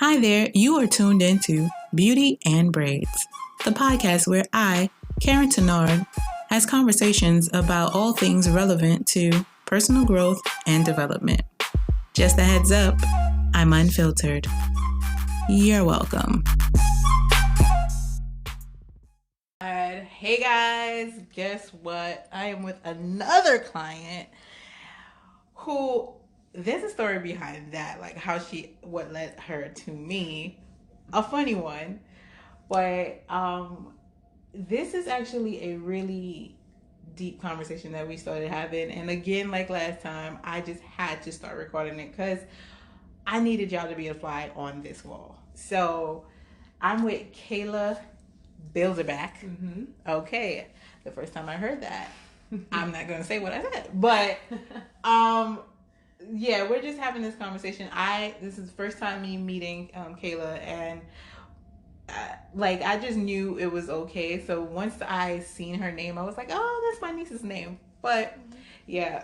Hi there, you are tuned into Beauty and Braids, the podcast where I, Karen Tenard, has conversations about all things relevant to personal growth and development. Just a heads up, I'm unfiltered. You're welcome. Hey guys, guess what? I am with another client who, there's a story behind that, like what led her to me, a funny one, but this is actually a really deep conversation that we started having, and again, like last time, I just had to start recording it because I needed y'all to be a fly on this wall. So I'm with Kayla Bilderback. Okay, the first time I heard that, I'm not gonna say what I said, but yeah, we're just having this conversation. This is the first time me meeting Kayla, and I just knew it was okay. So once I seen her name, I was like, oh, that's my niece's name. But yeah,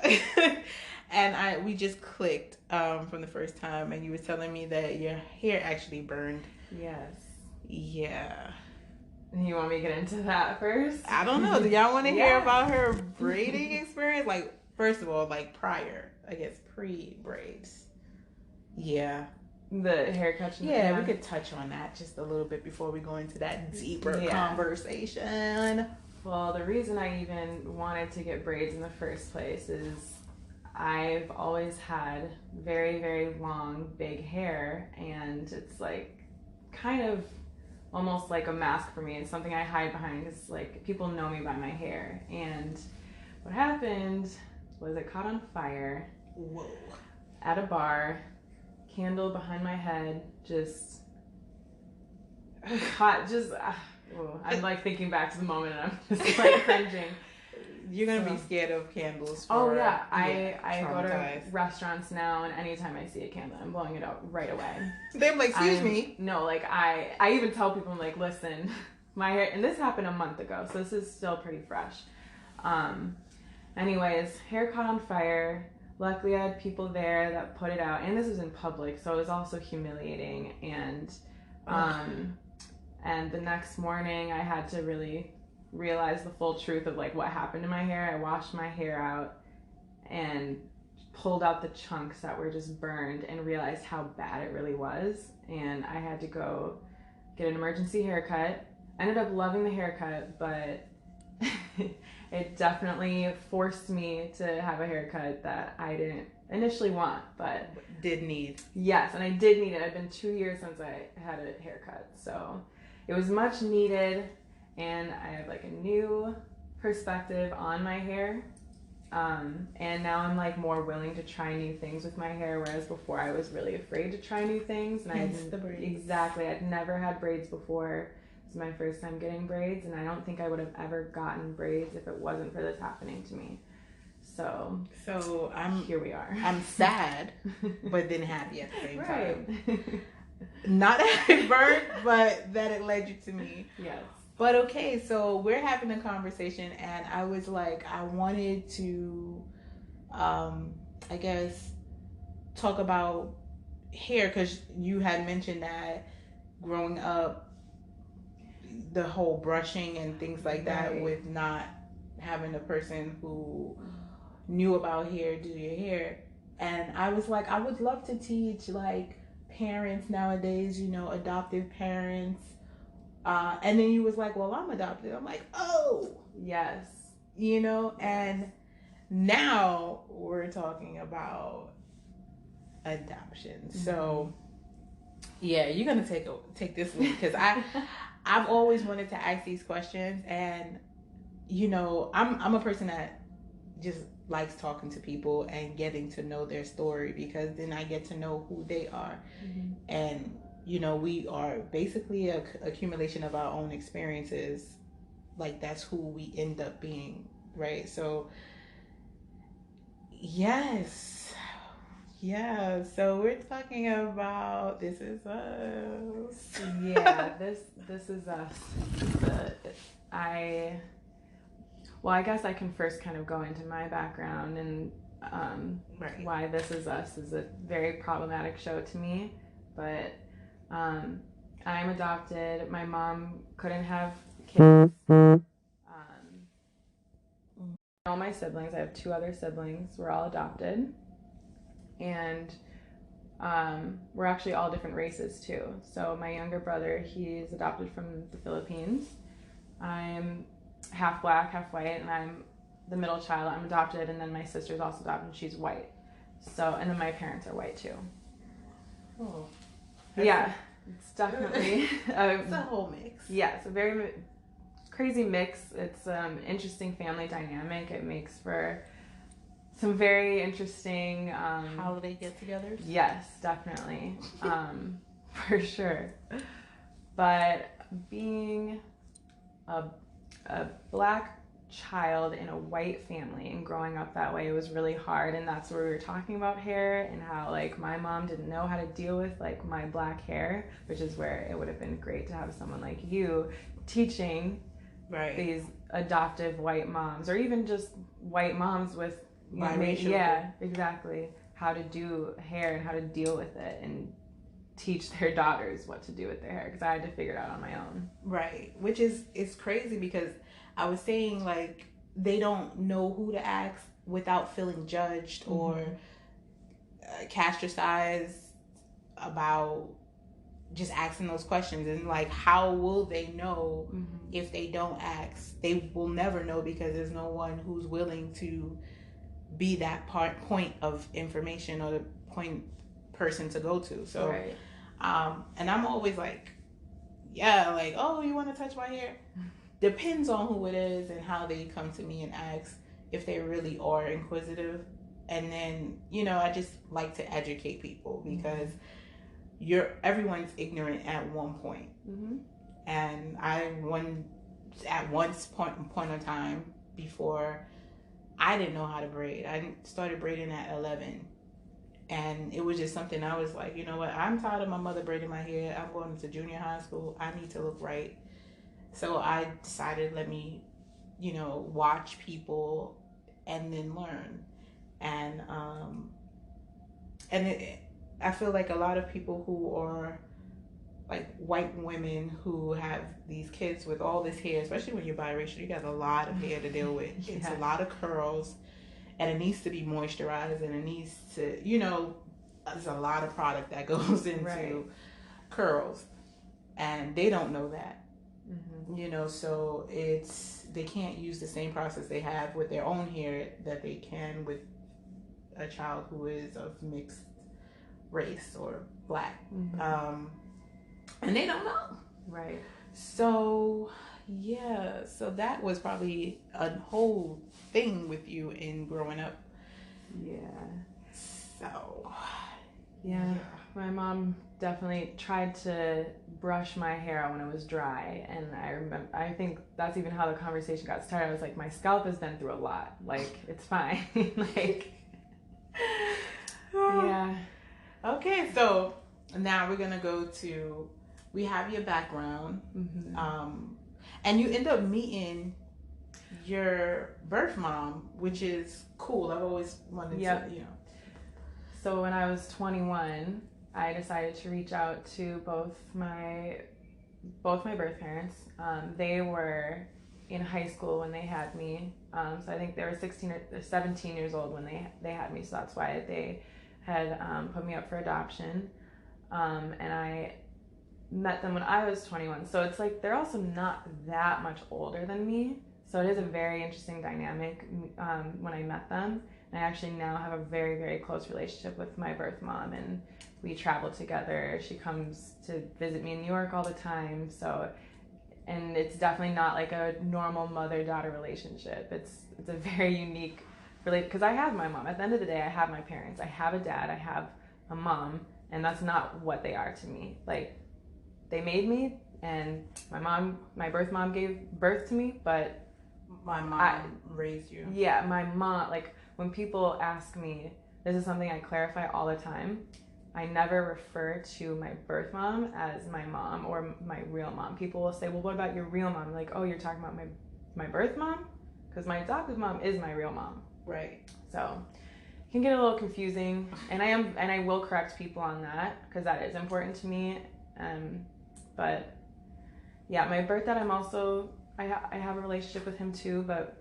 and we just clicked from the first time, and you were telling me that your hair actually burned. Yes. Yeah. You want me to get into that first? I don't know. Do y'all want to hear about her braiding experience? Like, first of all, like prior, I guess pre-braids. Yeah. The haircut. Yeah, we could touch on that just a little bit before we go into that deeper conversation. Well, the reason I even wanted to get braids in the first place is I've always had very, very long, big hair, and it's like kind of almost like a mask for me. It's something I hide behind because like people know me by my hair. And what happened was it caught on fire. Whoa. At a bar, candle behind my head, just hot. I'm like thinking back to the moment and I'm just like cringing. You're gonna be scared of candles. I go to restaurants now, and anytime I see a candle, I'm blowing it out right away. They're like, excuse me. No, like I even tell people, I'm like, listen, my hair, and this happened a month ago, so this is still pretty fresh. Anyways, hair caught on fire. Luckily, I had people there that put it out, and this was in public, so it was also humiliating. And and the next morning, I had to really realize the full truth of like what happened to my hair. I washed my hair out and pulled out the chunks that were just burned and realized how bad it really was. And I had to go get an emergency haircut. I ended up loving the haircut, but it definitely forced me to have a haircut that I didn't initially want, but did need. Yes, and I did need it. It's been 2 years since I had a haircut, so it was much needed. And I have like a new perspective on my hair. And now I'm like more willing to try new things with my hair, whereas before I was really afraid to try new things. And I'd never had braids before. It's my first time getting braids, and I don't think I would have ever gotten braids if it wasn't for this happening to me. So here we are. I'm sad, but then happy at the same time. Not that it burned, but that it led you to me. Yes. But okay, so we're having a conversation, and I was like, I wanted to, I guess, talk about hair, because you had mentioned that growing up, the whole brushing and things like that, with not having a person who knew about hair do your hair. And I was like, I would love to teach like parents nowadays, adoptive parents. And then you was like, well, I'm adopted. I'm like, oh, yes. And now we're talking about adoption. Mm-hmm. So yeah, you're going to take this lead, because I've always wanted to ask these questions, and I'm a person that just likes talking to people and getting to know their story, because then I get to know who they are. Mm-hmm. And we are basically a accumulation of our own experiences. Like, that's who we end up being, right? So yes. Yeah, so we're talking about This Is Us. Yeah, this is us. I guess I can first kind of go into my background and why This Is Us is a very problematic show to me. But I'm adopted. My mom couldn't have kids. All my siblings, I have 2 other siblings, we're all adopted. And we're actually all different races too. So my younger brother, he's adopted from the Philippines. I'm half black, half white, and I'm the middle child. I'm adopted, and then my sister's also adopted, and she's white. So, and then my parents are white too. Oh, yeah, it's definitely it's a whole mix. Yeah, it's a very crazy mix. It's interesting family dynamic. It makes for some very interesting holiday get-togethers. Yes, definitely, for sure. But being a black child in a white family and growing up that way was really hard, and that's where we were talking about hair and how like my mom didn't know how to deal with like my black hair, which is where it would have been great to have someone like you teaching these adoptive white moms, or even just white moms with biracial. Exactly, how to do hair and how to deal with it and teach their daughters what to do with their hair, because I had to figure it out on my own. Right, which is it's crazy because I was saying like they don't know who to ask without feeling judged or castricized about just asking those questions. And like, how will they know if they don't ask? They will never know because there's no one who's willing to be that point of information or the point person to go to. So and I'm always like, yeah, like, oh, you want to touch my hair? Depends on who it is and how they come to me and ask, if they really are inquisitive. And then, you know, I just like to educate people because everyone's ignorant at one point. And at one point in time before, I didn't know how to braid. I started braiding at 11. And it was just something I was like, you know what? I'm tired of my mother braiding my hair. I'm going to junior high school. I need to look right. So I decided, let me, you know, watch people and then learn. And I feel like a lot of people who are like white women who have these kids with all this hair, especially when you're biracial, you got a lot of hair to deal with. It's a lot of curls, and it needs to be moisturized, and it needs to, you know, there's a lot of product that goes into curls, and they don't know that. You know, so they can't use the same process they have with their own hair that they can with a child who is of mixed race or black. And they don't know. So yeah, so that was probably a whole thing with you in growing up. So yeah. My mom definitely tried to brush my hair out when it was dry, and I think that's even how the conversation got started. I was like, my scalp has been through a lot, like it's fine. Like okay, so now we're gonna go to, we have your background, and you end up meeting your birth mom, which is cool. I've always wanted to, you know. So when I was 21, I decided to reach out to both my birth parents. They were in high school when they had me. So I think they were 16 or 17 years old when they had me. So that's why they had put me up for adoption. And I met them when I was 21. So it's like they're also not that much older than me. So it is a very interesting dynamic when I met them. And I actually now have a very, very close relationship with my birth mom, and we travel together. She comes to visit me in New York all the time. So, and it's definitely not like a normal mother-daughter relationship. It's a very unique relationship because I have my mom. At the end of the day, I have my parents. I have a dad. I have a mom, and that's not what they are to me. Like, they made me, and my birth mom gave birth to me, but my mom raised you. Yeah, my mom, like, when people ask me, this is something I clarify all the time. I never refer to my birth mom as my mom or my real mom. People will say, well, what about your real mom? I'm like, oh, you're talking about my birth mom? Because my adoptive mom is my real mom. So it can get a little confusing. And I will correct people on that because that is important to me. But yeah, my birth dad, I have a relationship with him too, but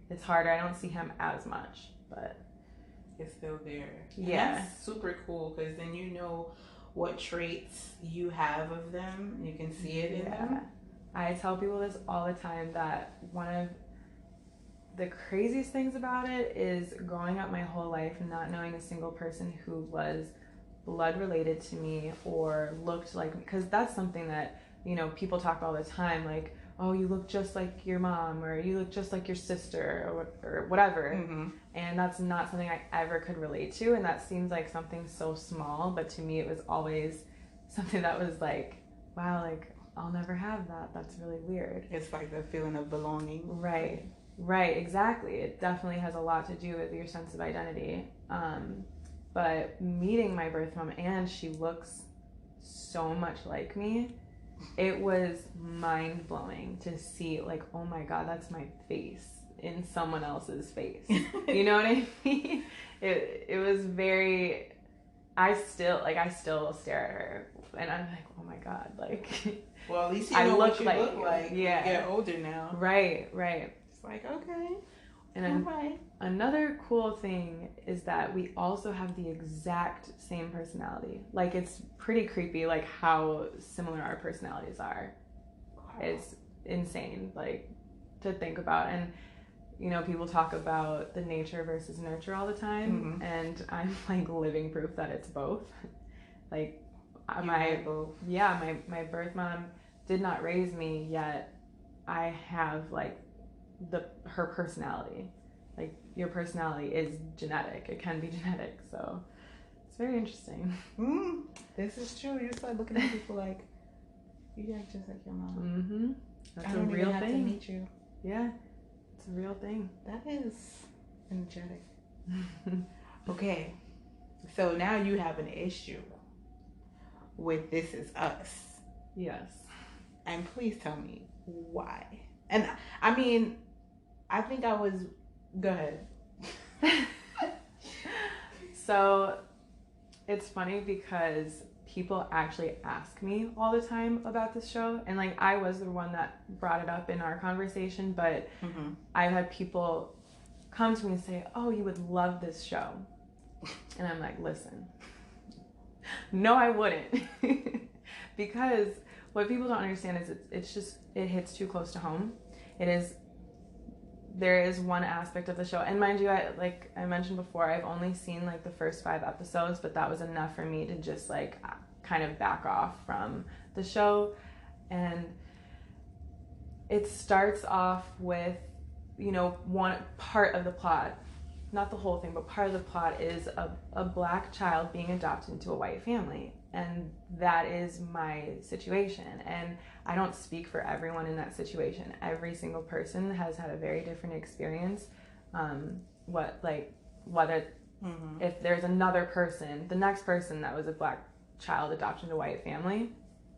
it's harder. I don't see him as much, but it's still there. Yeah. And that's super cool because then you know what traits you have of them. You can see it in them. I tell people this all the time, that one of the craziest things about it is growing up my whole life not knowing a single person who was blood related to me or looked like me, because that's something that, you know, people talk all the time, like, oh, you look just like your mom, or you look just like your sister, or whatever. Mm-hmm. And that's not something I ever could relate to, and that seems like something so small, but to me it was always something that was like, wow, like, I'll never have that. That's really weird. It's like the feeling of belonging. Right, exactly. It definitely has a lot to do with your sense of identity. But meeting my birth mom, and she looks so much like me, it was mind blowing to see, like, oh my God, that's my face in someone else's face. You know what I mean? It was very, I still stare at her and I'm like, oh my God, like, well, at least you know what you look like. Yeah. You get older now. Right. It's like, okay. And another cool thing is that we also have the exact same personality. Like, it's pretty creepy, like, how similar our personalities are. Wow. It's insane, like, to think about. And, you know, people talk about the nature versus nurture all the time. Mm-hmm. And I'm, like, living proof that it's both. Like, my birth mom did not raise me, yet I have, like, her personality. Like, your personality is genetic. It can be genetic. So it's very interesting. This is true. You start looking at people like, you act just like your mom. Mm-hmm. That's a real thing. I don't even have to meet you. Yeah, it's a real thing. That is energetic. Okay, so now you have an issue with This Is Us. Yes. And please tell me why. And I mean, I think I was... Go ahead. So it's funny because people actually ask me all the time about this show, and, like, I was the one that brought it up in our conversation, but mm-hmm. I've had people come to me and say, oh, you would love this show. And I'm like, listen, no, I wouldn't. Because what people don't understand is it hits too close to home. There is one aspect of the show, and mind you, like I mentioned before, I've only seen, like, the first 5 episodes, but that was enough for me to just, like, kind of back off from the show. And it starts off with, you know, one part of the plot, not the whole thing, but part of the plot is a black child being adopted into a white family. And that is my situation. And I don't speak for everyone in that situation. Every single person has had a very different experience. Whether mm-hmm. if there's another person, the next person that was a black child adopted into a white family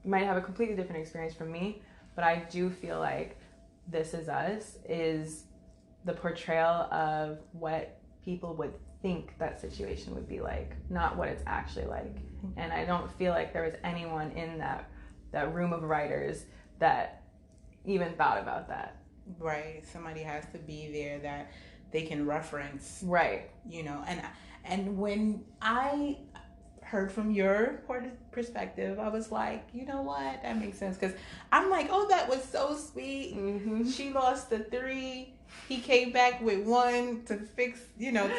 might have a completely different experience from me. But I do feel like This Is Us is the portrayal of what people would think that situation would be like, not what it's actually like. And I don't feel like there was anyone in that room of writers that even thought about that. Right. Somebody has to be there that they can reference. Right. You know, and when I heard from your perspective, I was like, you know what? That makes sense. Because I'm like, oh, that was so sweet. Mm-hmm. She lost the 3. He came back with 1 to fix, you know,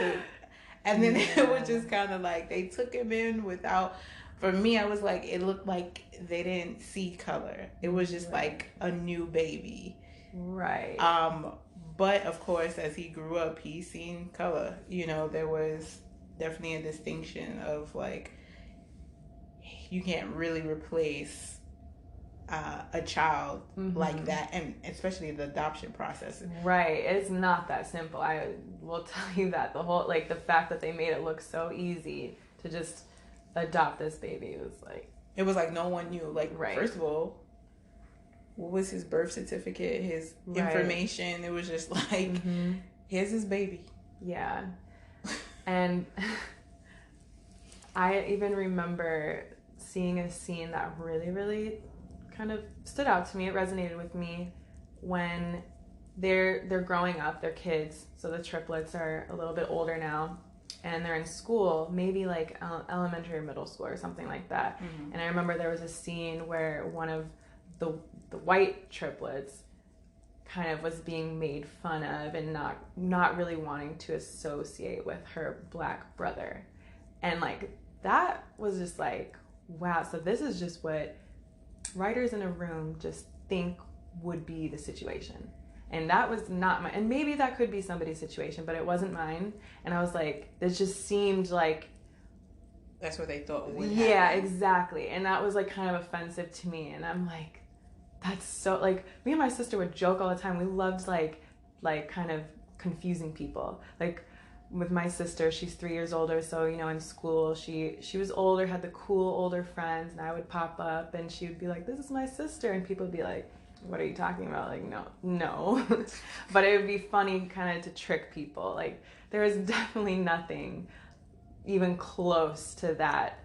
and then it was just kind of like they took him in without... For me, I was like, it looked like they didn't see color. It was just like a new baby. Right. But of course, as he grew up, he seen color. You know, there was definitely a distinction of, like, you can't really replace a child mm-hmm. like that, and especially the adoption process. Right. It's not that simple. I will tell you that. The fact that they made it look so easy to just adopt this baby was like no one knew. Like, right. First of all, what was his birth certificate, his information? It was just like, mm-hmm. here's his baby. Yeah. And I even remember seeing a scene that really, really kind of stood out to me. It resonated with me when they're growing up, they're kids, so the triplets are a little bit older now, and they're in school, maybe like elementary or middle school or something like that. Mm-hmm. And I remember there was a scene where one of the white triplets kind of was being made fun of and not really wanting to associate with her black brother. And like that was just like, wow, so this is just what writers in a room just think would be the situation. And that was not and maybe that could be somebody's situation, but it wasn't mine. And I was like, this just seemed like that's what they thought would happen. Yeah, exactly. And that was like kind of offensive to me. And I'm like, that's so, like, me and my sister would joke all the time. We loved like kind of confusing people. Like with my sister, she's 3 years older, so you know, in school she was older, had the cool older friends, and I would pop up and she would be like, this is my sister, and people would be like, what are you talking about? Like, no. But it would be funny kind of to trick people. Like, there is definitely nothing even close to that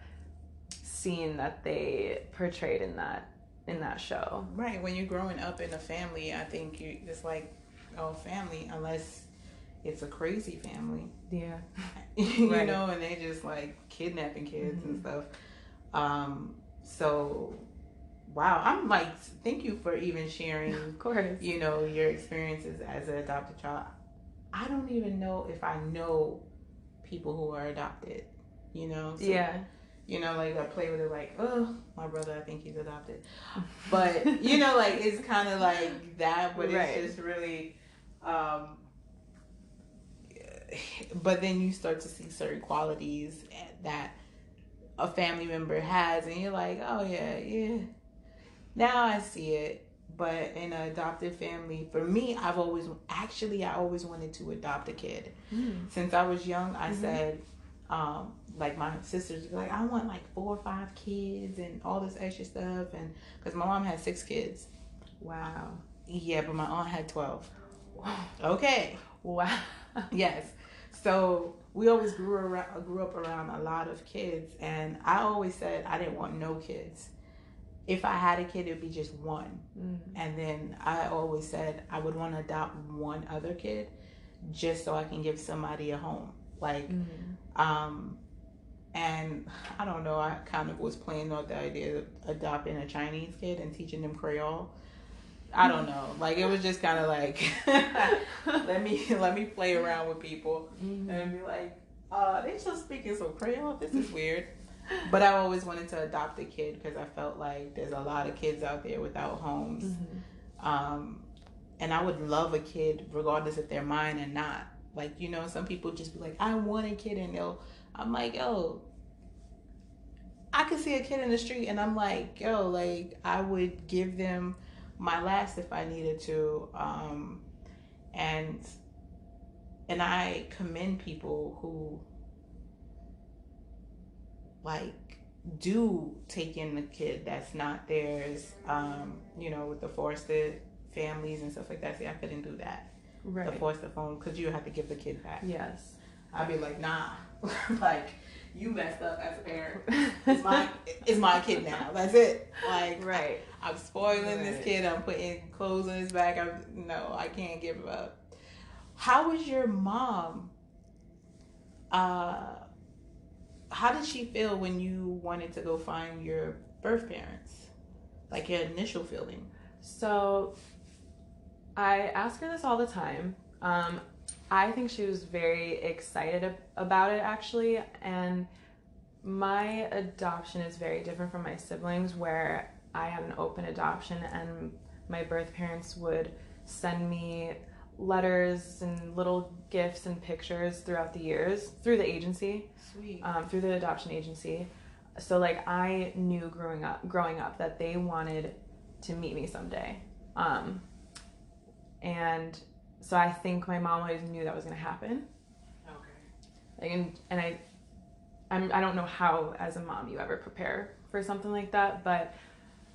scene that they portrayed in that show. Right. When you're growing up in a family, I think it's like, oh, family, unless it's a crazy family. Yeah. You right. know, and they just like kidnapping kids and stuff. So wow, I'm like, thank you for even sharing, of course, you know, your experiences as an adopted child. I don't even know if I know people who are adopted, you know? So, yeah. You know, like I play with it like, oh, my brother, I think he's adopted. But, you know, like it's kind of like that, but right. It's just really, but then you start to see certain qualities that a family member has, and you're like, oh, yeah. Now I see it. But in an adopted family, for me, I always wanted to adopt a kid. Since I was young, I said, like my sisters would be like, I want like 4 or 5 kids and all this extra stuff. And because my mom had 6 kids. Wow. Yeah, but my aunt had 12. Okay. Wow. Yes. So we always grew up around a lot of kids. And I always said I didn't want no kids. If I had a kid, it would be just one. And then I always said I would want to adopt one other kid just so I can give somebody a home. Like, and I don't know, I kind of was playing on the idea of adopting a Chinese kid and teaching them Creole. I don't know. Like, it was just kind of like, let me play around with people and be like, they still speaking some Creole? This is weird. But I always wanted to adopt a kid because I felt like there's a lot of kids out there without homes. And I would love a kid regardless if they're mine or not. Like, you know, some people just be like, I want a kid, and I'm like, yo, I could see a kid in the street and I'm like, yo, like I would give them my last if I needed to. And I commend people who like do take in the kid that's not theirs, you know, with the foster families and stuff like that. See, I couldn't do that. Right. The foster home, because you have to give the kid back. Yes. I'd be like, nah, like you messed up as a parent. It's my kid now. That's it. Like, right. I'm spoiling this kid. I'm putting clothes on his back. No, I can't give him up. How was your mom? How did she feel when you wanted to go find your birth parents? Like your initial feeling? So I ask her this all the time. I think she was very excited about it, actually. And my adoption is very different from my siblings, where I had an open adoption and my birth parents would send me letters and little gifts and pictures throughout the years through the agency. Sweet. Through the adoption agency. So like I knew growing up that they wanted to meet me someday. And so I think my mom always knew that was going to happen. Okay. And I don't know how as a mom you ever prepare for something like that, but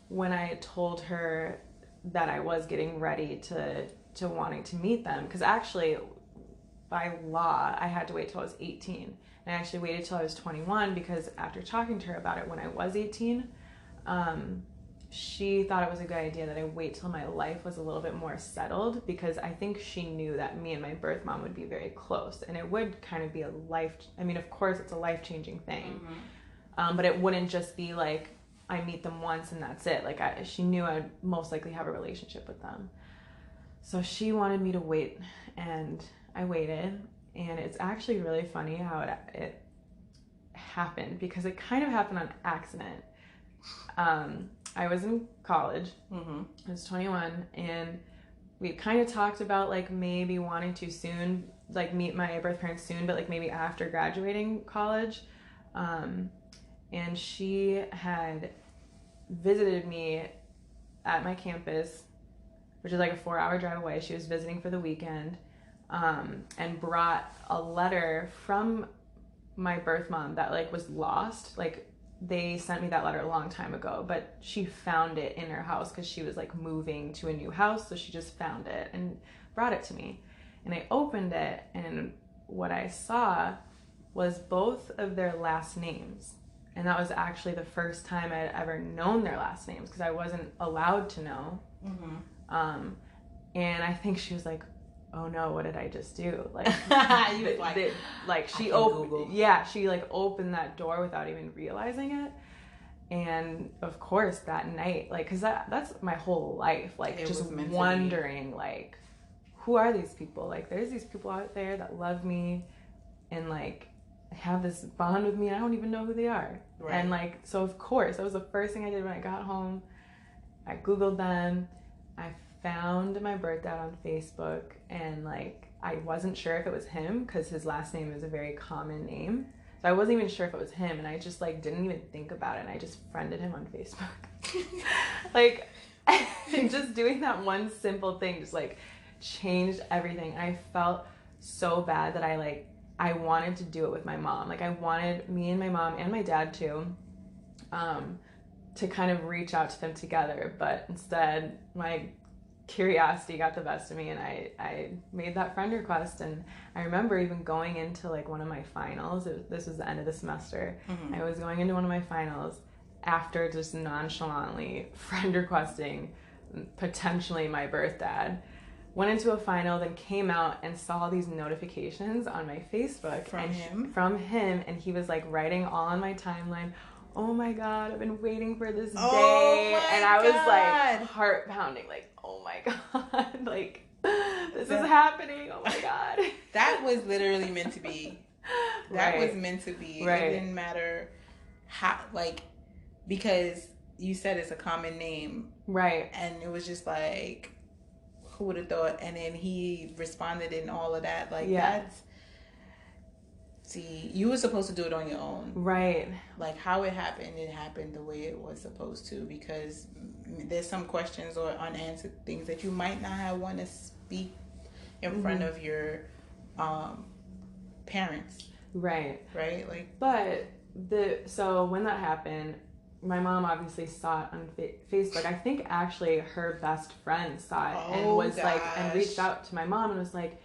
when I told her that I was getting ready to wanting to meet them, because actually by law, I had to wait till I was 18. And I actually waited till I was 21 because after talking to her about it when I was 18, she thought it was a good idea that I wait till my life was a little bit more settled, because I think she knew that me and my birth mom would be very close, and it would kind of be a of course it's a life-changing thing. But it wouldn't just be like I meet them once and that's it. Like she knew I'd most likely have a relationship with them. So she wanted me to wait, and I waited. And it's actually really funny how it happened, because it kind of happened on accident. I was in college. I was 21, and we kind of talked about like maybe wanting to soon, like meet my birth parents soon, but like maybe after graduating college. And she had visited me at my campus, which is like a 4-hour drive away. She was visiting for the weekend, and brought a letter from my birth mom that like was lost. Like they sent me that letter a long time ago, but she found it in her house because she was like moving to a new house. So she just found it and brought it to me. And I opened it, and what I saw was both of their last names. And that was actually the first time I'd ever known their last names, because I wasn't allowed to know. And I think she was like, oh no, what did I just do? Like, she opened, she like opened that door without even realizing it. And of course that night, like, cause that's my whole life, like it just wondering like, who are these people? Like there's these people out there that love me and like have this bond with me, and I don't even know who they are. Right. And like, so of course that was the first thing I did when I got home. I Googled them. I found my birth dad on Facebook, and like I wasn't sure if it was him because his last name is a very common name, so I wasn't even sure if it was him, and I just like didn't even think about it, and I just friended him on Facebook. Like just doing that one simple thing just like changed everything. And I felt so bad that I wanted to do it with my mom. Like I wanted me and my mom and my dad too, to kind of reach out to them together, but instead my curiosity got the best of me, and I made that friend request. And I remember even going into like one of my finals. This was the end of the semester. I was going into one of my finals after just nonchalantly friend requesting potentially my birth dad. Went into a final, then came out and saw these notifications on my Facebook from him, and he was like writing all on my timeline, oh my God, I've been waiting for this day. And I was like heart pounding, like, oh my God, like this is happening. Oh my God. That was literally meant to be. That was meant to be. Right. It didn't matter how, like, because you said it's a common name. Right. And it was just like, who would have thought? And then he responded and all of that. Like, that's, see, you were supposed to do it on your own. Right. Like how it happened the way it was supposed to, because there's some questions or unanswered things that you might not have want to speak in front of your parents. Right. Right? Like, but so when that happened, my mom obviously saw it on Facebook. I think actually her best friend saw it and was like, and reached out to my mom and was like,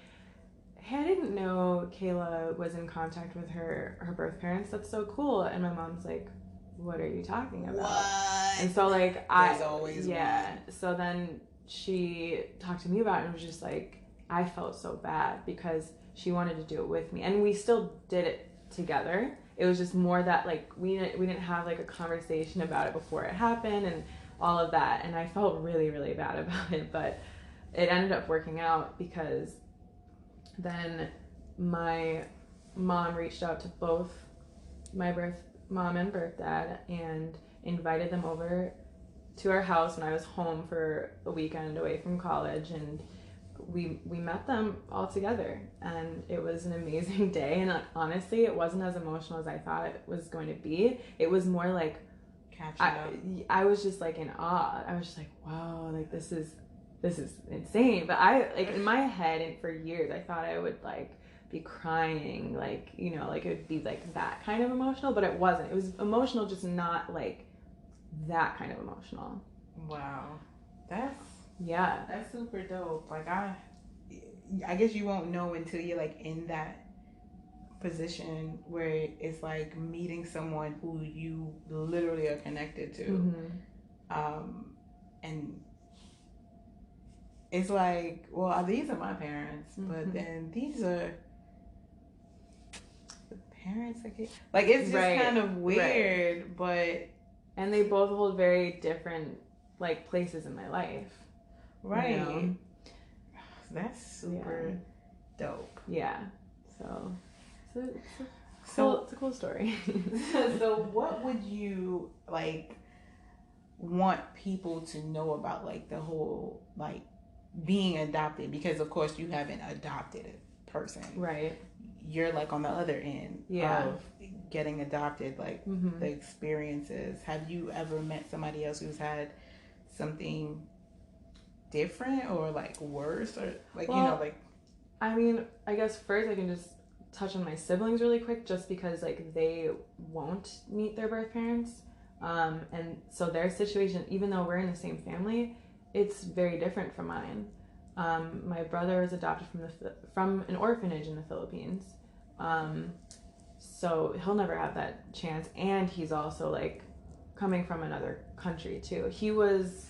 hey, I didn't know Kayla was in contact with her birth parents. That's so cool. And my mom's like, what are you talking about? What? And so like there's always one. So then she talked to me about it and was just like, I felt so bad because she wanted to do it with me, and we still did it together. It was just more that like we didn't have like a conversation about it before it happened and all of that, and I felt really, really bad about it. But it ended up working out, because then my mom reached out to both my birth mom and birth dad and invited them over to our house when I was home for a weekend away from college, and we met them all together, and it was an amazing day. And honestly, it wasn't as emotional as I thought it was going to be. It was more like I was just like in awe. I was just like, wow, like this is insane. But I like in my head, and for years I thought I would like be crying, like, you know, like it would be like that kind of emotional, but it wasn't. It was emotional, just not like that kind of emotional. Wow. That's yeah. That's super dope. Like I guess you won't know until you're like in that position where it's like meeting someone who you literally are connected to. And it's like, well, these are my parents, but then these are the parents again. Like, it's just kind of weird, but... And they both hold very different, like, places in my life. Right. You know? That's super dope. Yeah. So it's a cool story. So what would you, like, want people to know about, like, the whole, like, being adopted? Because, of course, you haven't adopted a person. Right. You're, like, on the other end of getting adopted, like, the experiences. Have you ever met somebody else who's had something different or, like, worse? Or, like, well, you know, like... I mean, I guess first I can just touch on my siblings really quick, just because, like, they won't meet their birth parents. And so their situation, even though we're in the same family, it's very different from mine. My brother was adopted from an orphanage in the Philippines. So he'll never have that chance. And he's also, like, coming from another country too. He was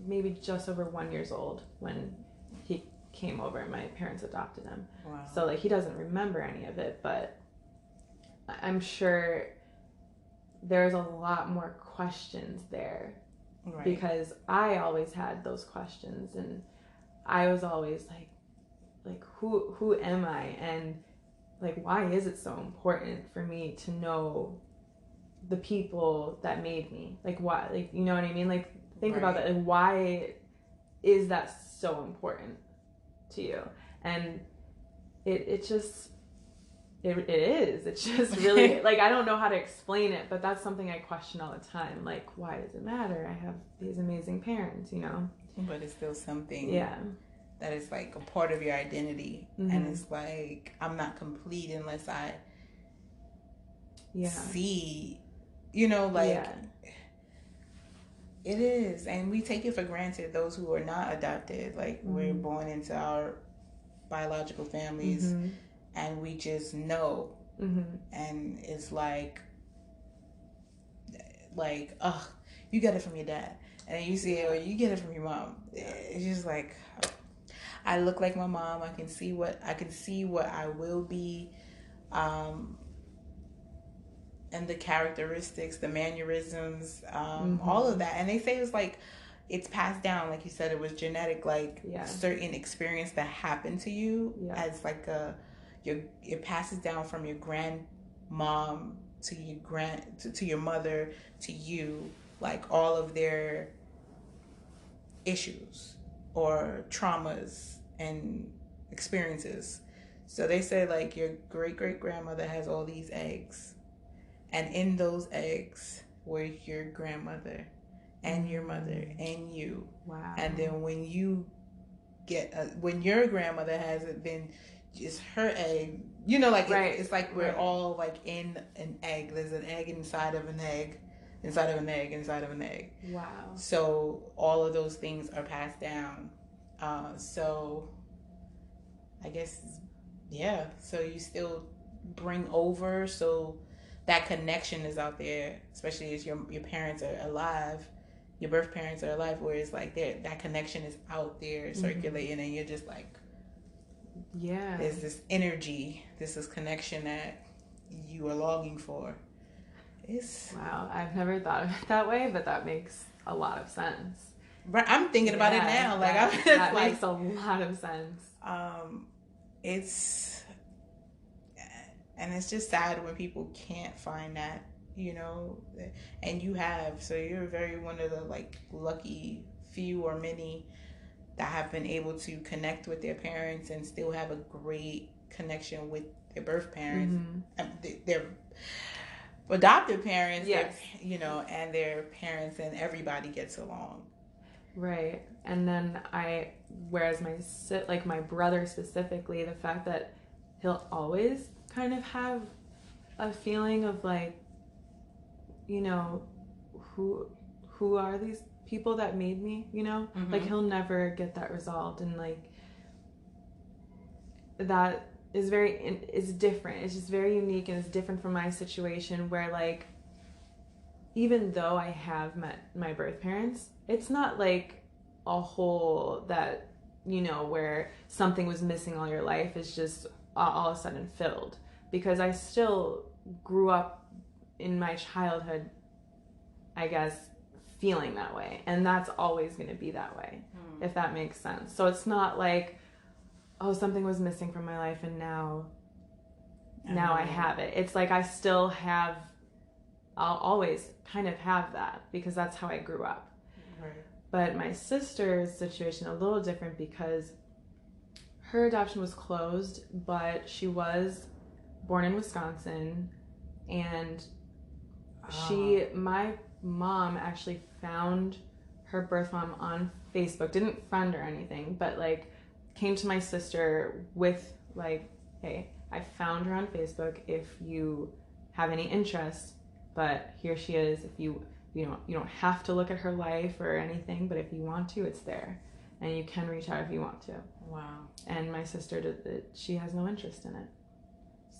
maybe just over 1 year old when he came over and my parents adopted him. Wow. So, like, he doesn't remember any of it, but I'm sure there's a lot more questions there. Right. Because I always had those questions, and I was always like who am I, and, like, why is it so important for me to know the people that made me? Like, why? Like, you know what I mean? Like, think about that. Like, why is that so important to you? And it just it is. It's just really, like, I don't know how to explain it, but that's something I question all the time. Like, why does it matter? I have these amazing parents, you know? But it's still something that is, like, a part of your identity. And it's like, I'm not complete unless I see, you know, like, it is. And we take it for granted, those who are not adopted. Like, we're born into our biological families. And we just know. And it's like, you get it from your dad. And then you see it, or you get it from your mom. It's just like, I look like my mom. I can see what I will be. And the characteristics, the mannerisms, all of that. And they say it's like, it's passed down. Like you said, it was genetic, like certain experience that happened to you as like it passes down from your grandmom to your to your mother to you, like all of their issues or traumas and experiences. So they say, like, your great grandmother has all these eggs, and in those eggs were your grandmother and your mother and you. Wow. And then when you when your grandmother has it been just her egg, you know, like it's like we're all like in an egg. There's an egg inside of an egg, inside of an egg, inside of an egg. Wow. So all of those things are passed down. So I guess, so you still bring over, so that connection is out there, especially as your parents are alive, your birth parents are alive, where it's like that connection is out there circulating, and you're just like, there's this energy, this is connection that you are longing for. Wow, I've never thought of it that way, but that makes a lot of sense. Right, I'm thinking about it now. That makes a lot of sense. And it's just sad when people can't find that, you know, and you have. So you're very one of the, like, lucky few or many that have been able to connect with their parents and still have a great connection with their birth parents, their adopted parents, you know, and their parents, and everybody gets along. Right. And then whereas my brother specifically, the fact that he'll always kind of have a feeling of, like, you know, who are these people that made me, you know? Like, he'll never get that resolved. And, like, that is different. It's just very unique, and it's different from my situation where, like, even though I have met my birth parents, it's not like a hole that, where something was missing all your life is just all of a sudden filled. Because I still grew up in my childhood, I guess, feeling that way. And that's always going to be that way, if that makes sense. So it's not like, oh, something was missing from my life and now I have it. It's like I'll always kind of have that because that's how I grew up. Right. But my sister's situation a little different because her adoption was closed, but she was born in Wisconsin, and my mom actually found her birth mom on Facebook, didn't friend her or anything, but like came to my sister with like, hey, I found her on Facebook if you have any interest, but here she is. If you don't have to look at her life or anything, but if you want to, it's there, and you can reach out if you want to. Wow. And my sister she has no interest in it,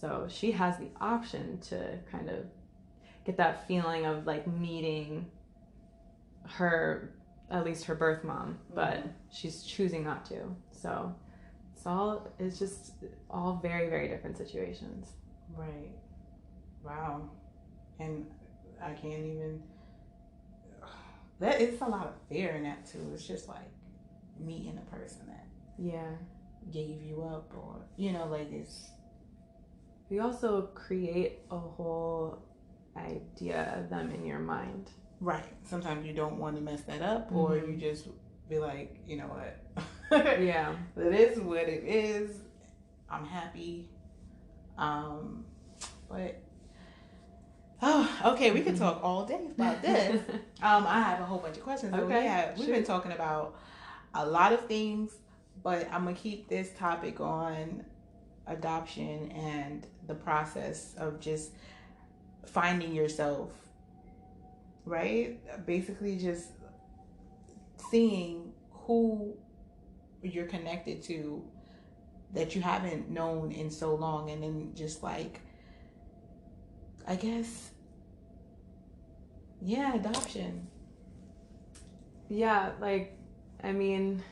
so she has the option to kind of get that feeling of like meeting at least her birth mom, but she's choosing not to. So it's just all very, very different situations. Right. Wow. And I can't even, it's a lot of fear in that too. It's just like meeting a person that gave you up, or like it's. We also create a whole idea of them in your mind. Right. Sometimes you don't want to mess that up, or you just be like, you know what? Yeah. It is what it is. I'm happy. But okay, we could talk all day about this. I have a whole bunch of questions. Okay. We've been talking about a lot of things, but I'm gonna keep this topic on adoption and the process of just finding yourself, right? Basically just seeing who you're connected to that you haven't known in so long, and then just like, I guess, adoption. Yeah, like, I mean,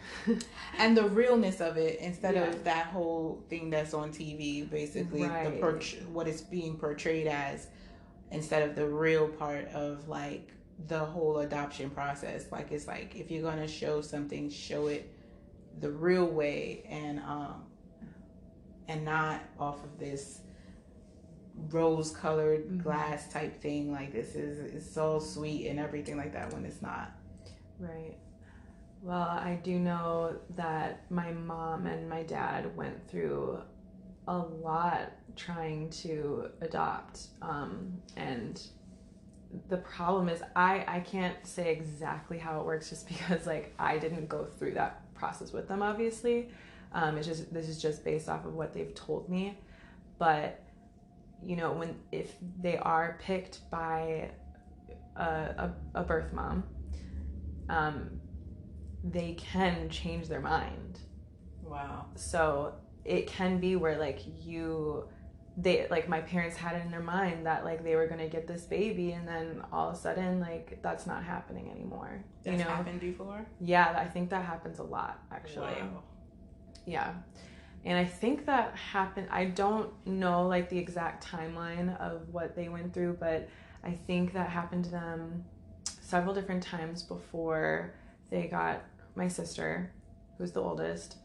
and the realness of it instead of that whole thing that's on TV, basically, right. what it's being portrayed as, instead of the real part of like the whole adoption process. Like, it's like, if you're gonna show something, show it the real way, and not off of this rose-colored glass type thing. Like, it's so sweet and everything like that, when it's not. Right. Well, I do know that my mom and my dad went through a lot trying to adopt, and the problem is I can't say exactly how it works, just because like I didn't go through that process with them, obviously. This is just based off of what they've told me, but if they are picked by a birth mom, they can change their mind. Wow. So it can be where my parents had it in their mind that like they were going to get this baby, and then all of a sudden like that's not happening anymore. That's happened before? Yeah, I think that happens a lot, actually. Wow. Yeah. And I think that happened, I don't know like the exact timeline of what they went through, but I think that happened to them several different times before they got my sister, who's the oldest.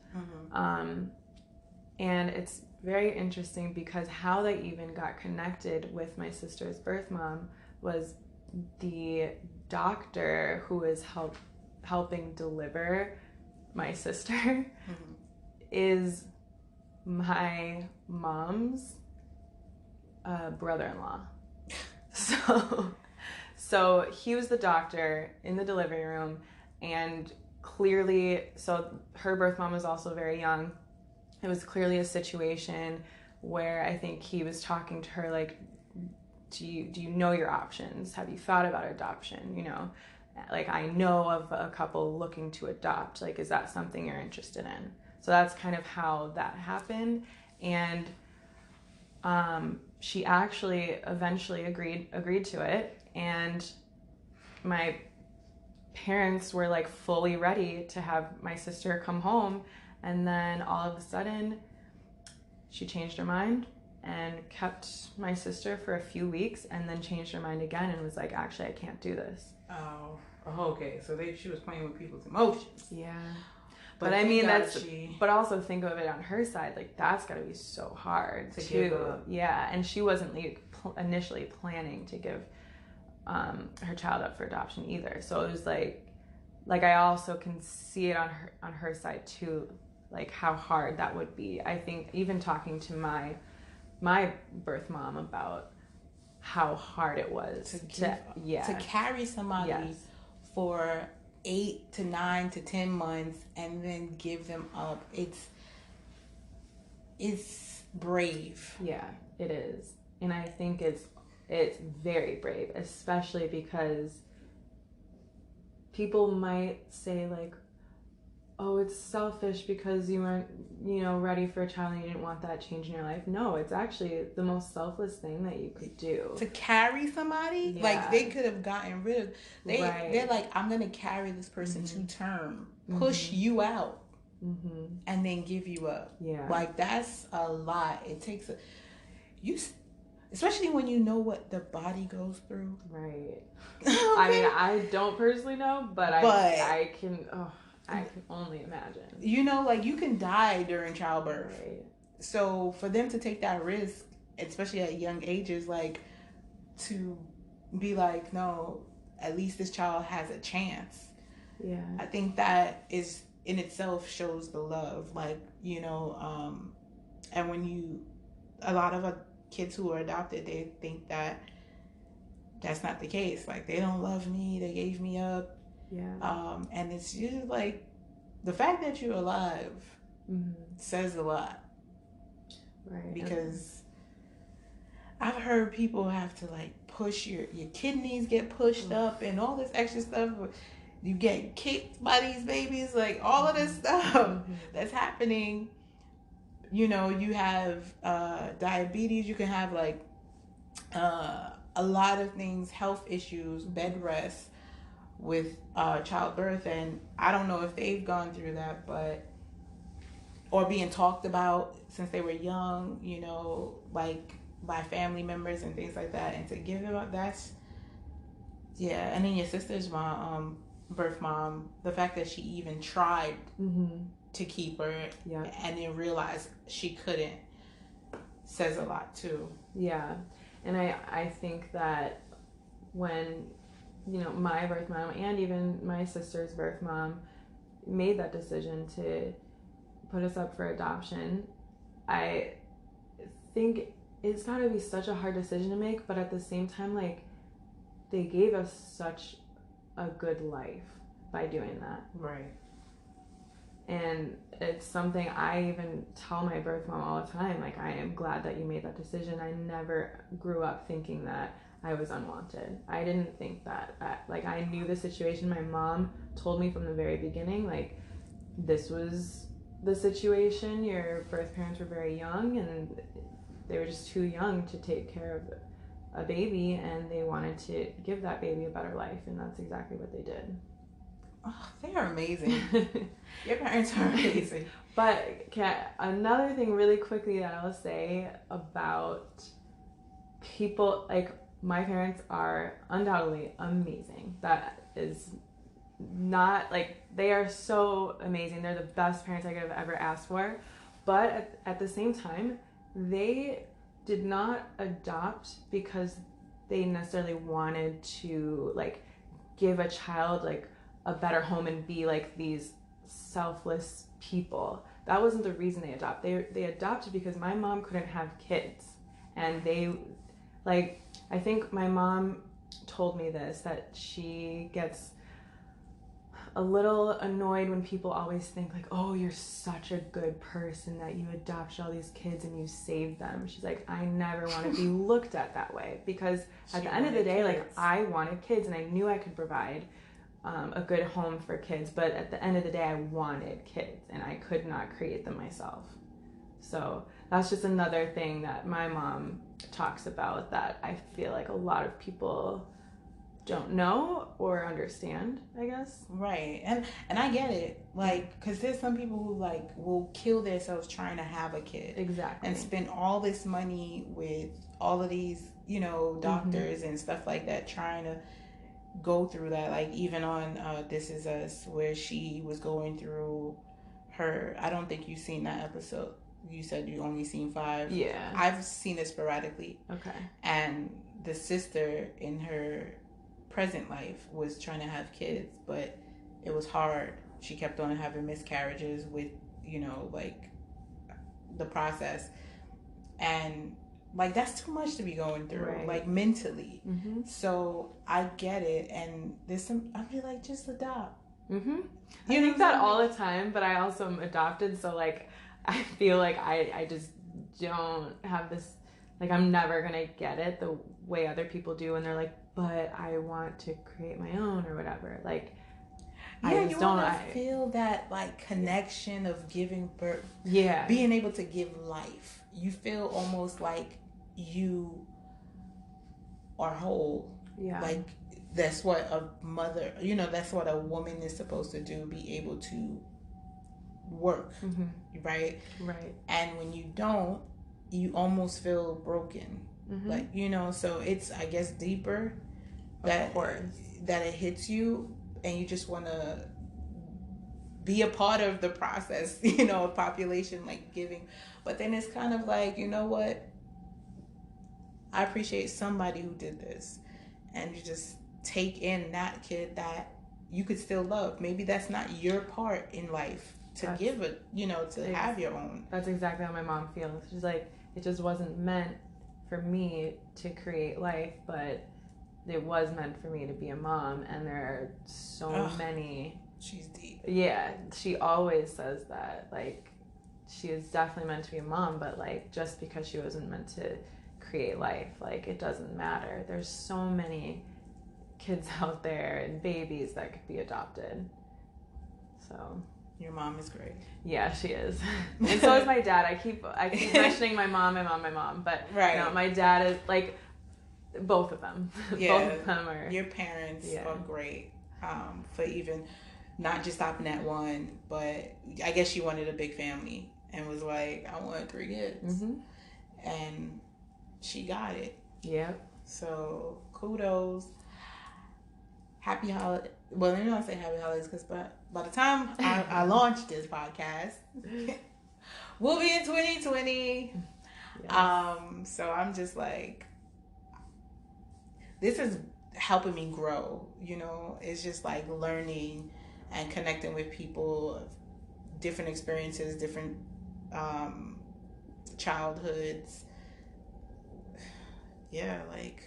And it's very interesting because how they even got connected with my sister's birth mom was the doctor who was helping deliver my sister is my mom's brother-in-law. So he was the doctor in the delivery room, and clearly, so her birth mom was also very young. It was clearly a situation where I think he was talking to her like, do you know your options? Have you thought about adoption? Like, I know of a couple looking to adopt. Like, is that something you're interested in? So that's kind of how that happened. And she actually eventually agreed to it, and my parents were like fully ready to have my sister come home. And then all of a sudden she changed her mind and kept my sister for a few weeks, and then changed her mind again and was like, actually, I can't do this. Oh, okay. So she was playing with people's emotions. Yeah. But I mean, but also think of it on her side, like that's got to be so hard to give up. Yeah. And she wasn't initially planning to give her child up for adoption either. So it was like I also can see it on her side too, like how hard that would be. I think even talking to my birth mom about how hard it was to carry somebody for 8 to 9 to 10 months and then give them up. It's brave. Yeah, it is. And I think it's very brave, especially because people might say like, oh, it's selfish because you weren't, ready for a child and you didn't want that change in your life. No, it's actually the most selfless thing that you could do. To carry somebody? Yeah. Like, they could have gotten rid of... They're like, I'm going to carry this person to term, push you out, and then give you up. Yeah. Like, that's a lot. It takes especially when you know what the body goes through. Right. Okay. I mean, I don't personally know, but I can... Oh. I can only imagine. Like you can die during childbirth. Right. So for them to take that risk, especially at young ages, like to be like, no, at least this child has a chance. Yeah. I think that is in itself shows the love. Like, and when a lot of kids who are adopted, they think that that's not the case. Like, they don't love me. They gave me up. Yeah. And it's usually like the fact that you're alive says a lot. Right. Because I've heard people have to like push your kidneys get pushed up and all this extra stuff. You get kicked by these babies, like all of this stuff that's happening. You have diabetes. You can have like a lot of things, health issues, bed rest with childbirth, and I don't know if they've gone through that, or being talked about since they were young, like by family members and things like that, and to give them up, and then your sister's mom, birth mom, the fact that she even tried to keep her and then realized she couldn't says a lot too. Yeah. And I think that when my birth mom and even my sister's birth mom made that decision to put us up for adoption, I think it's got to be such a hard decision to make, but at the same time, like, they gave us such a good life by doing that. Right. And it's something I even tell my birth mom all the time, like, I am glad that you made that decision. I never grew up thinking that I was unwanted. I didn't think that. I knew the situation. My mom told me from the very beginning, like, this was the situation. Your birth parents were very young, and they were just too young to take care of a baby, and they wanted to give that baby a better life, and that's exactly what they did. Oh, they are amazing. Your parents are amazing. But another thing really quickly that I'll say about people, like, my parents are undoubtedly amazing. That is not, like, they are so amazing. They're the best parents I could have ever asked for. But at the same time, they did not adopt because they necessarily wanted to, like, give a child, like, a better home and be, like, these selfless people. That wasn't the reason they adopted. They adopted because my mom couldn't have kids. And they, like, I think my mom told me this, that she gets a little annoyed when people always think, like, oh, you're such a good person that you adopted all these kids and you saved them. She's like, I never want to be looked at that way, because at the end of the day, like, I wanted kids and I knew I could provide. a good home for kids. But at the end of the day, I wanted kids, and I could not create them myself. So that's just another thing that my mom talks about that I feel like a lot of people don't know or understand, I guess. Right. And I get it. Like, because there's some people who, like, will kill themselves trying to have a kid. Exactly. And spend all this money with all of these, you know, doctors and stuff like that, trying to go through that. Like, even on This Is Us, where she was going through her, I don't think you've seen that episode. You said you only seen 5. Yeah. I've seen it sporadically. Okay. And the sister in her present life was trying to have kids, but it was hard. She kept on having miscarriages with, you know, like, the process. And, like, that's too much to be going through, Right. like, mentally. So I get it. And there's some, I'd be like, just adopt. I think that all the time, but I also am adopted, so, like, I feel like I just don't have this, like, I'm never gonna get it the way other people do, and they're like, but I want to create my own or whatever. Like, yeah, I just don't feel that, like, connection of giving birth. Yeah. Being able to give life. You feel almost like you are whole. Yeah. Like, that's what a mother, you know, that's what a woman is supposed to do, be able to work. Right? Right. And when you don't, you almost feel broken. Like, you know, so it's, I guess, deeper that it hits you, and you just want to be a part of the process, you know, of population, like, giving. But then it's kind of like, you know what, I appreciate somebody who did this, and you just take in that kid that you could still love. Maybe that's not your part in life to give it, you know, to have your own. That's exactly how my mom feels. She's like, it just wasn't meant for me to create life, but it was meant for me to be a mom. And there are so many. She's deep. Yeah, she always says that. Like, she is definitely meant to be a mom, but, like, just because she wasn't meant to create life, like, it doesn't matter. There's so many kids out there and babies that could be adopted. So your mom is great. Yeah, she is. And so is my dad. I keep mentioning my mom, but no, my dad is, like, both of them. Yeah, both of them are. Your parents are great. For even not just stopping at one, but I guess she wanted a big family and was like, I want 3 kids. And she got it. Yep. So kudos. Happy holiday. Well, let me not say happy holidays, because by the time I launch this podcast, we'll be in 2020. Yes. So I'm just like, this is helping me grow. You know, it's just like learning and connecting with people of different experiences, different childhoods. Yeah, like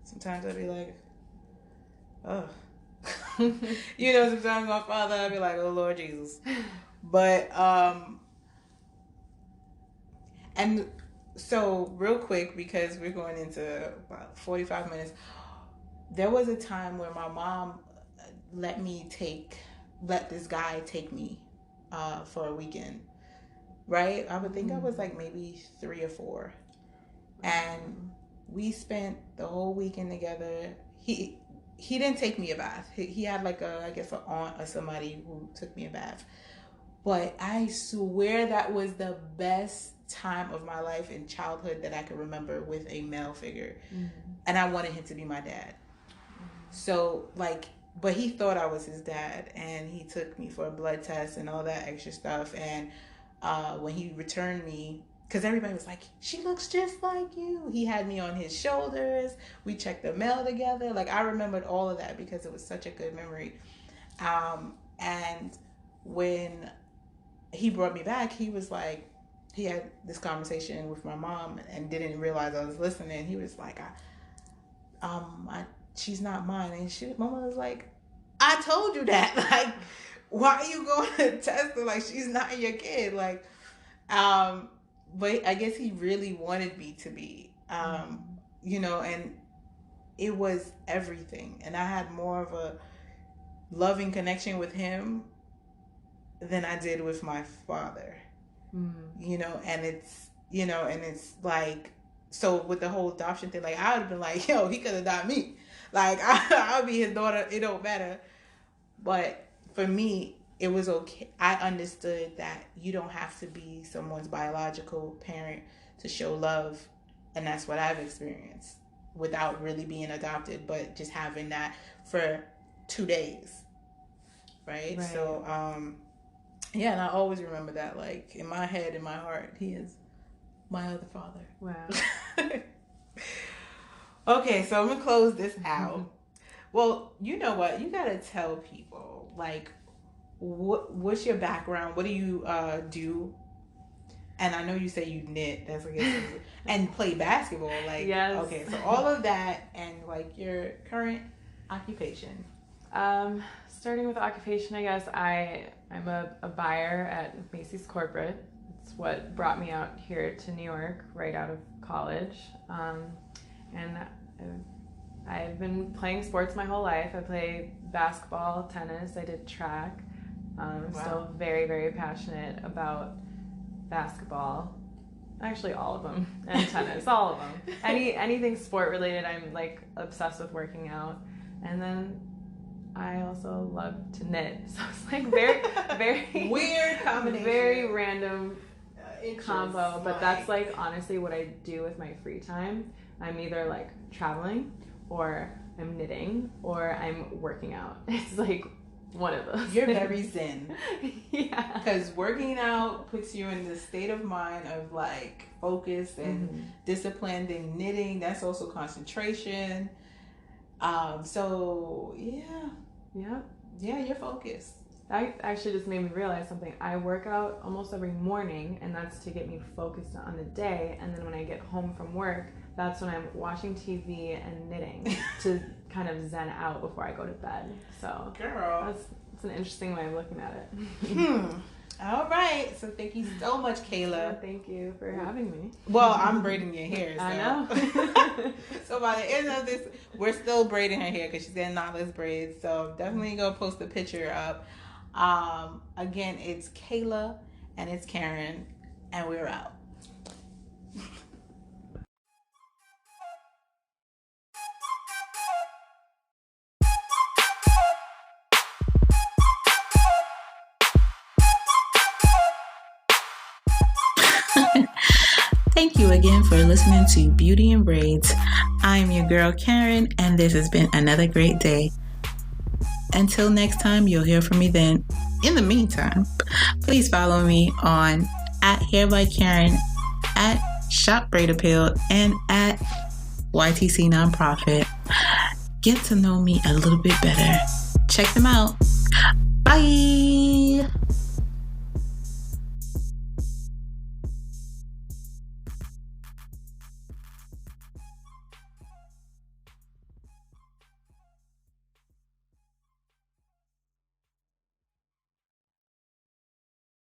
sometimes I'd be like, oh. You know, sometimes my father, I'd be like, oh Lord Jesus. But and so real quick, because we're going into about 45 minutes, there was a time where my mom let this guy take me for a weekend, right? I would think I was like maybe 3 or 4, and we spent the whole weekend together. He didn't take me a bath. He had like I guess an aunt or somebody who took me a bath. But I swear that was the best time of my life in childhood that I could remember with a male figure. And I wanted him to be my dad. So, like, but he thought I was his dad, and he took me for a blood test and all that extra stuff. And when he returned me, because everybody was like, she looks just like you. He had me on his shoulders. We checked the mail together. Like, I remembered all of that because it was such a good memory. And when he brought me back, he was like, he had this conversation with my mom and didn't realize I was listening. He was like, she's not mine. And my mother was like, I told you that. Like, why are you going to test her? Like, she's not your kid. Like, but I guess he really wanted me to be, you know, and it was everything. And I had more of a loving connection with him than I did with my father. You know, and it's like, so with the whole adoption thing, like I would have been like, yo, he could adopt me. Like I'll be his daughter. It don't matter. But for me, it was okay. I understood that you don't have to be someone's biological parent to show love, and that's what I've experienced without really being adopted, but just having that for 2 days, right? So, yeah, and I always remember that, like in my head, in my heart, he is my other father. Wow. Okay, so I'm gonna close this out. Well, you know what? You gotta tell people, like, what's your background? What do you do? And I know you say you knit. That's like, and play basketball. Like, yes. Okay, so all of that and like your current occupation. Starting with occupation, I guess I'm a buyer at Macy's Corporate. It's what brought me out here to New York right out of college. And I've been playing sports my whole life. I play basketball, tennis, I did track. I'm still very, very passionate about basketball. Actually, all of them. And tennis, all of them. Anything sport related, I'm like obsessed with working out. And then I also love to knit. So it's like very, very weird combination. Very random combo. But that's like honestly what I do with my free time. I'm either like traveling, or I'm knitting, or I'm working out. It's like one of those. You're very zen. Yeah. Because working out puts you in the state of mind of like focus and discipline. Then knitting, that's also concentration. So yeah, you're focused. That actually just made me realize something. I work out almost every morning, and that's to get me focused on the day. And then when I get home from work, that's when I'm watching TV and knitting to kind of zen out before I go to bed. So, girl, that's an interesting way of looking at it. All right. So thank you so much, Kayla. Yeah, thank you for having me. Well, I'm braiding your hair. So. I know. So by the end of this, we're still braiding her hair because she's in knotless braids. So definitely go post a picture up. Again, it's Kayla and it's Karen, and we're out. Thank you again for listening to Beauty and Braids. I'm your girl Karen, and this has been another great day. Until next time, you'll hear from me then. In the meantime, please follow me on @HairByKaren, @ShopBraidAppeal, and @YTC Nonprofit. Get to know me a little bit better. Check them out. Bye.